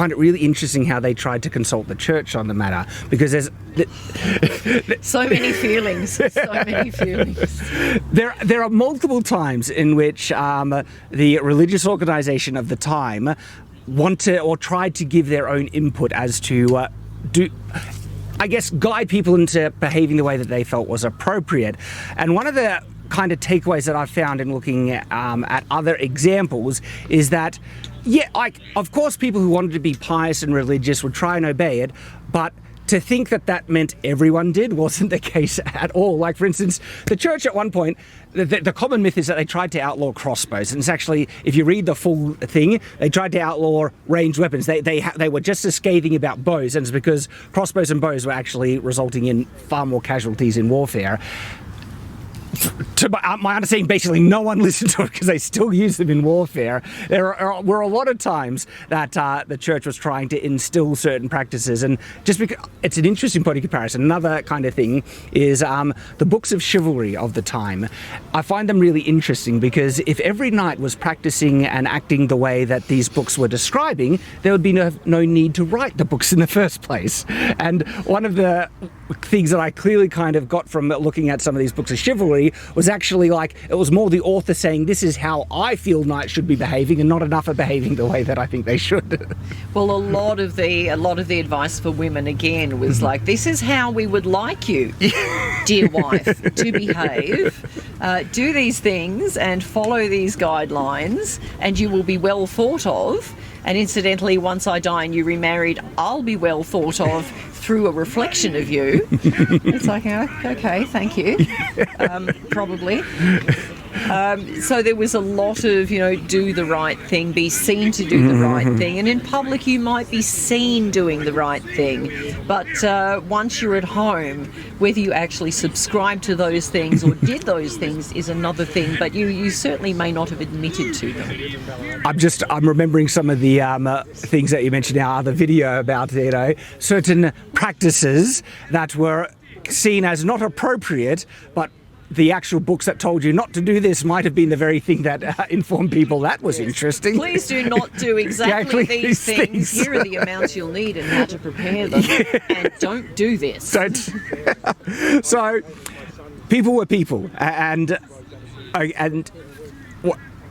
find it really interesting how they tried to consult the church on the matter, because there's so many feelings. There are multiple times in which the religious organisation of the time wanted or tried to give their own input as to guide people into behaving the way that they felt was appropriate. And one of the kind of takeaways that I've found in looking at other examples is that, of course people who wanted to be pious and religious would try and obey it, but to think that that meant everyone did wasn't the case at all. Like, for instance, the church at one point, the common myth is that they tried to outlaw crossbows. And it's actually, if you read the full thing, they tried to outlaw ranged weapons. They were just as scathing about bows, and it's because crossbows and bows were actually resulting in far more casualties in warfare. To my understanding, basically no one listened to it because they still use them in warfare. There were a lot of times that the church was trying to instill certain practices, and just because it's an interesting point of comparison. Another kind of thing is the books of chivalry of the time. I find them really interesting because if every knight was practicing and acting the way that these books were describing, there would be no need to write the books in the first place. And one of the things that I clearly kind of got from looking at some of these books of chivalry was actually like, it was more the author saying, this is how I feel knights should be behaving, and not enough are behaving the way that I think they should. Well, a lot of the advice for women again was like, this is how we would like you, dear wife, to behave. Do these things and follow these guidelines, and you will be well thought of. And incidentally, once I die and you remarried, I'll be well thought of through a reflection of you. It's like, okay, thank you. Probably. So there was a lot of, do the right thing, be seen to do the right thing. And in public, you might be seen doing the right thing. But once you're at home, whether you actually subscribe to those things or did those things is another thing. But you certainly may not have admitted to them. I'm remembering some of the things that you mentioned in our other video about, certain practices that were seen as not appropriate, but the actual books that told you not to do this might have been the very thing that informed people that was interesting. Please do not do exactly these things. Here are the amounts you'll need and how to prepare them. And don't do this. So, people were people. And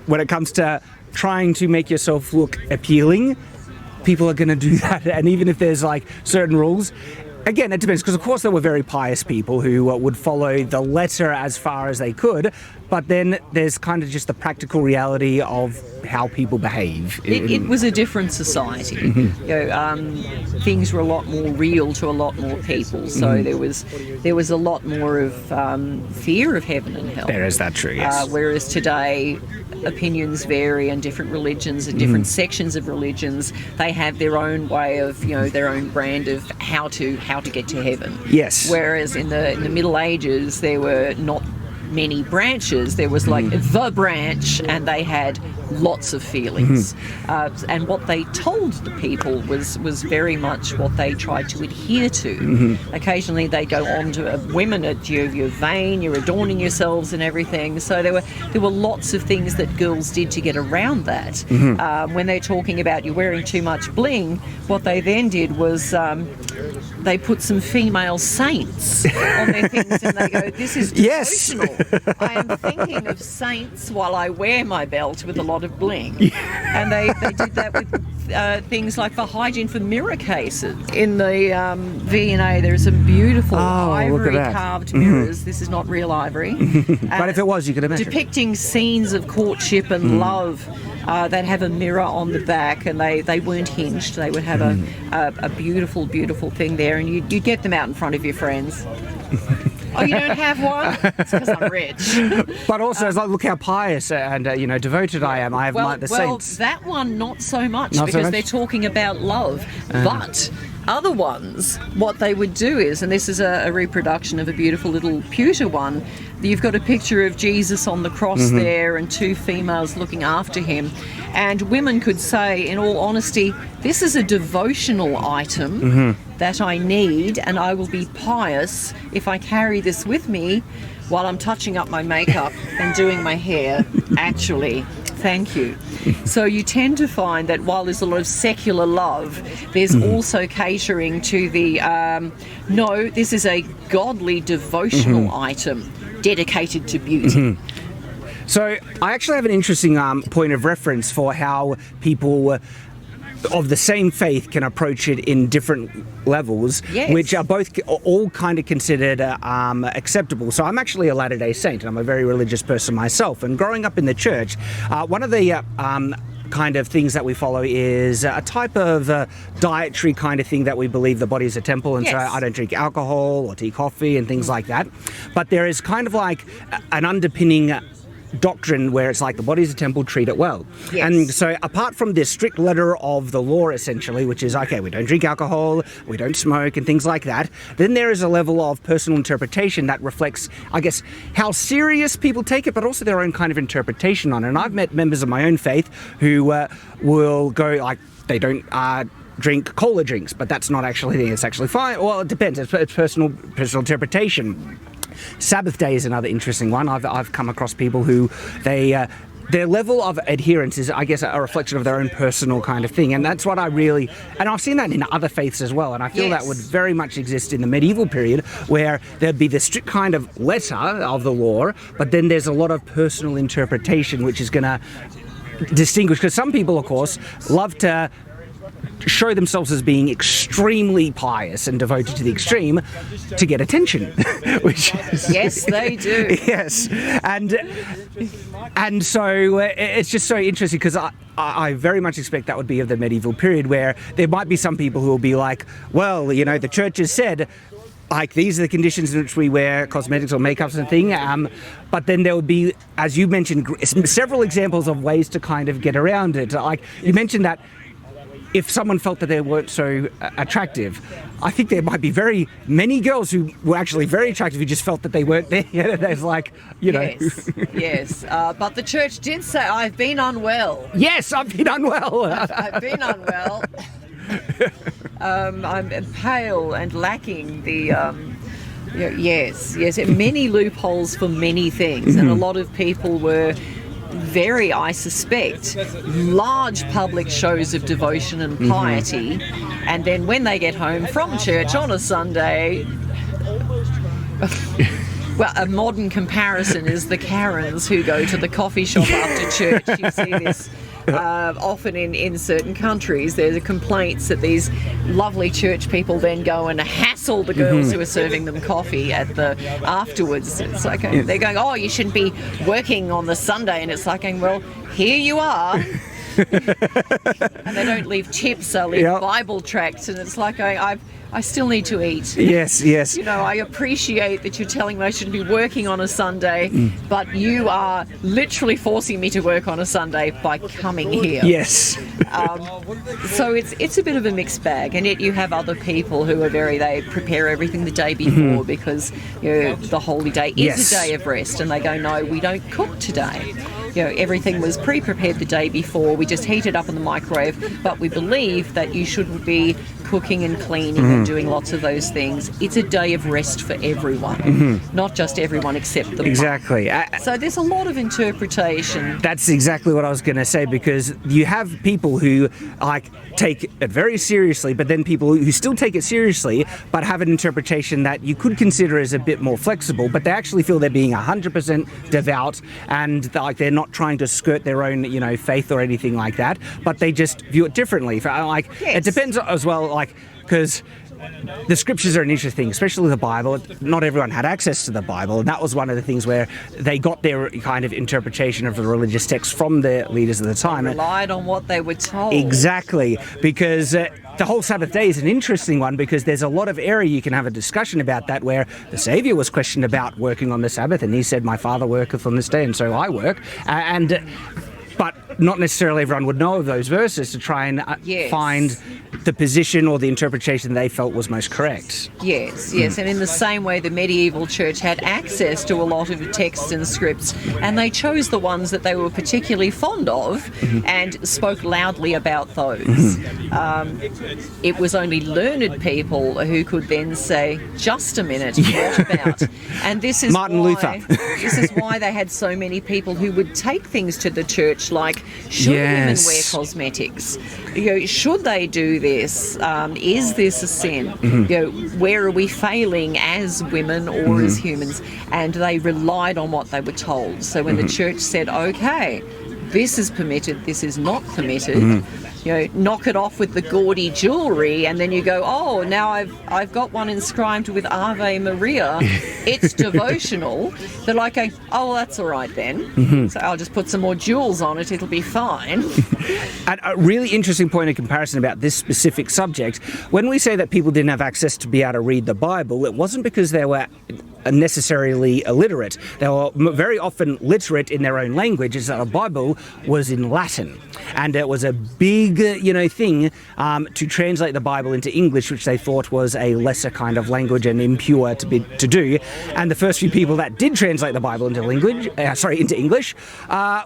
when it comes to trying to make yourself look appealing, people are going to do that. And even if there's like certain rules, again, it depends, because of course there were very pious people who would follow the letter as far as they could, but then there's kind of just the practical reality of how people behave. It was a different society. Things were a lot more real to a lot more people, so there was a lot more of fear of heaven and hell. There is that true, yes. Whereas today, opinions vary, and different religions and different sections of religions, they have their own way of, their own brand of how to get to heaven. Yes. Whereas in the Middle Ages, there were not many branches. There was like the branch, and they had lots of feelings. And what they told the people was very much what they tried to adhere to. Occasionally they go on to women, you're vain, you're adorning yourselves and everything. So there were lots of things that girls did to get around that. When they're talking about you wearing too much bling, what they then did was they put some female saints on their things, and they go, this is devotional. I am thinking of saints while I wear my belt with a lot of bling. And they did that with things like for hygiene for mirror cases. In the V&A, there are some beautiful ivory carved mirrors. This is not real ivory. But if it was, you could imagine. Depicting scenes of courtship and love. They'd have a mirror on the back, and they weren't hinged. They would have a beautiful, beautiful thing there, and you'd get them out in front of your friends. Oh, you don't have one? It's because I'm rich. But also, it's like, look how pious and devoted I am. I have the saints. Well, that one not so much, because they're talking about love. But other ones, what they would do is, and this is a reproduction of a beautiful little pewter one, you've got a picture of Jesus on the cross there and two females looking after him. And women could say, in all honesty, this is a devotional item that I need, and I will be pious if I carry this with me while I'm touching up my makeup and doing my hair, actually Thank you. So you tend to find that while there's a lot of secular love, there's also catering to the, no, this is a godly devotional item dedicated to beauty. So I actually have an interesting point of reference for how people of the same faith can approach it in different levels, Yes. which are both all kind of considered acceptable. So I'm actually a Latter-day Saint, and I'm a very religious person myself. And growing up in the church, one of the kind of things that we follow is a type of dietary kind of thing that we believe the body is a temple, and so Yes. I don't drink alcohol or tea, coffee, and things like that. But there is kind of like an underpinning doctrine where it's like the body's a temple, treat it well. Yes. And so apart from this strict letter of the law essentially, which is okay, we don't drink alcohol, we don't smoke and things like that, then there is a level of personal interpretation that reflects, I guess, how serious people take it, but also their own kind of interpretation on it. And I've met members of my own faith who will go like, they don't drink cola drinks, but that's not actually, it's actually fine. Well, it depends, it's personal interpretation. Sabbath day is another interesting one. I've come across people who their level of adherence is, I guess, a reflection of their own personal kind of thing, and that's what I really, and I've seen that in other faiths as well, and I feel Yes. that would very much exist in the medieval period, where there'd be the strict kind of letter of the law, but then there's a lot of personal interpretation which is going to distinguish, because some people, of course, love to show themselves as being extremely pious and devoted to the extreme to get attention, which is, Yes, they do. yes, and so it's just so interesting, because I very much expect that would be of the medieval period, where there might be some people who will be like, well, you know, the church has said, like, these are the conditions in which we wear cosmetics or makeups and thing, but then there would be, as you mentioned, several examples of ways to kind of get around it. Like you mentioned that if someone felt that they weren't so attractive, I think there might be very many girls who were actually very attractive who just felt that they weren't there. You know, there's like, you know. Yes, yes. But the church did say, I've been unwell. Yes, I've been unwell. I've been unwell. I'm pale and lacking the... yes, many loopholes for many things, and a lot of people were very, I suspect, large public shows of devotion and piety, and then when they get home from church on a Sunday, well, a modern comparison is the Karens who go to the coffee shop after church. You see this often in certain countries. There's complaints that these lovely church people then go and hassle the girls who are serving them coffee at the afterwards. It's like they're going, oh, you shouldn't be working on the Sunday, and it's like, well, here you are. And they don't leave tips, they leave Bible tracts, and it's like I still need to eat. Yes, yes. You know, I appreciate that you're telling me I shouldn't be working on a Sunday, but you are literally forcing me to work on a Sunday by coming here. Yes. So it's a bit of a mixed bag, and yet you have other people who are they prepare everything the day before because, you know, the holy day is a day of rest, and they go, no, we don't cook today. You know, everything was pre-prepared the day before. We just heat it up in the microwave, but we believe that you shouldn't be cooking and cleaning and doing lots of those things. It's a day of rest for everyone, not just everyone except the Exactly. So there's a lot of interpretation. That's exactly what I was going to say, because you have people who like take it very seriously, but then people who still take it seriously but have an interpretation that you could consider as a bit more flexible, but they actually feel they're being 100% devout, and they're not trying to skirt their own, you know, faith or anything like that, but they just view it differently. Like, it depends as well, like, because the scriptures are an interesting thing, especially the Bible. Not everyone had access to the Bible, and that was one of the things where they got their kind of interpretation of the religious text from the leaders of the time. They relied on what they were told. Exactly, because the whole Sabbath day is an interesting one, because there's a lot of area you can have a discussion about that, where the Saviour was questioned about working on the Sabbath, and he said, my Father worketh on this day, and so I work. But not necessarily everyone would know of those verses to try and find the position or the interpretation they felt was most correct. Yes, and in the same way the medieval church had access to a lot of texts and scripts, and they chose the ones that they were particularly fond of and spoke loudly about those. It was only learned people who could then say, just a minute, what about? And this is Martin Luther. This is why they had so many people who would take things to the church, like, should women wear cosmetics? Should they do this? Is this a sin? Where are we failing as women or as humans? And they relied on what they were told. So when the church said, okay, this is permitted, this is not permitted, knock it off with the gaudy jewellery, and then you go, oh, now I've got one inscribed with Ave Maria, it's devotional. They're like, oh, that's all right then. So I'll just put some more jewels on it, it'll be fine. And a really interesting point of comparison about this specific subject, when we say that people didn't have access to be able to read the Bible, it wasn't because they were necessarily illiterate. They were very often literate in their own language, as the Bible was in Latin. And it was a big, thing to translate the Bible into English, which they thought was a lesser kind of language and impure to do. And the first few people that did translate the Bible into English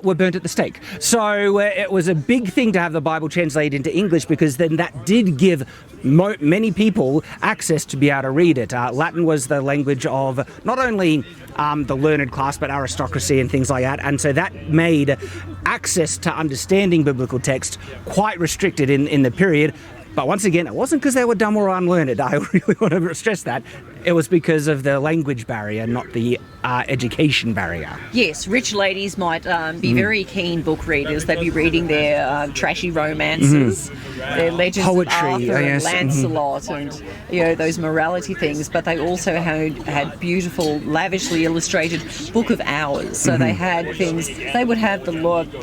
were burnt at the stake. So it was a big thing to have the Bible translated into English, because then that did give many people access to be able to read it. Latin was the language of not only the learned class, but aristocracy and things like that. And so that made access to understanding biblical text quite restricted in the period. But once again, it wasn't because they were dumb or unlearned. I really want to stress that. It was because of the language barrier, not the education barrier. Yes, rich ladies might be very keen book readers. They'd be reading their trashy romances, their legends Poetry, of Arthur and Lancelot, and those morality things. But they also had beautiful, lavishly illustrated Book of Hours. So they had things. They would have the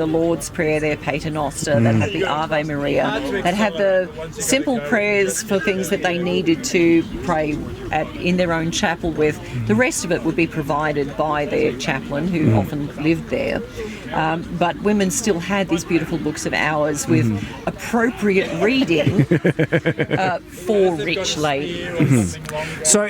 Lord's Prayer, their Paternoster. They'd have the Ave Maria. They'd have the simple prayers for things that they needed to pray in their own chapel with. The rest of it would be provided by their chaplain, who often lived there. But women still had these beautiful books of hours with appropriate reading for rich ladies. So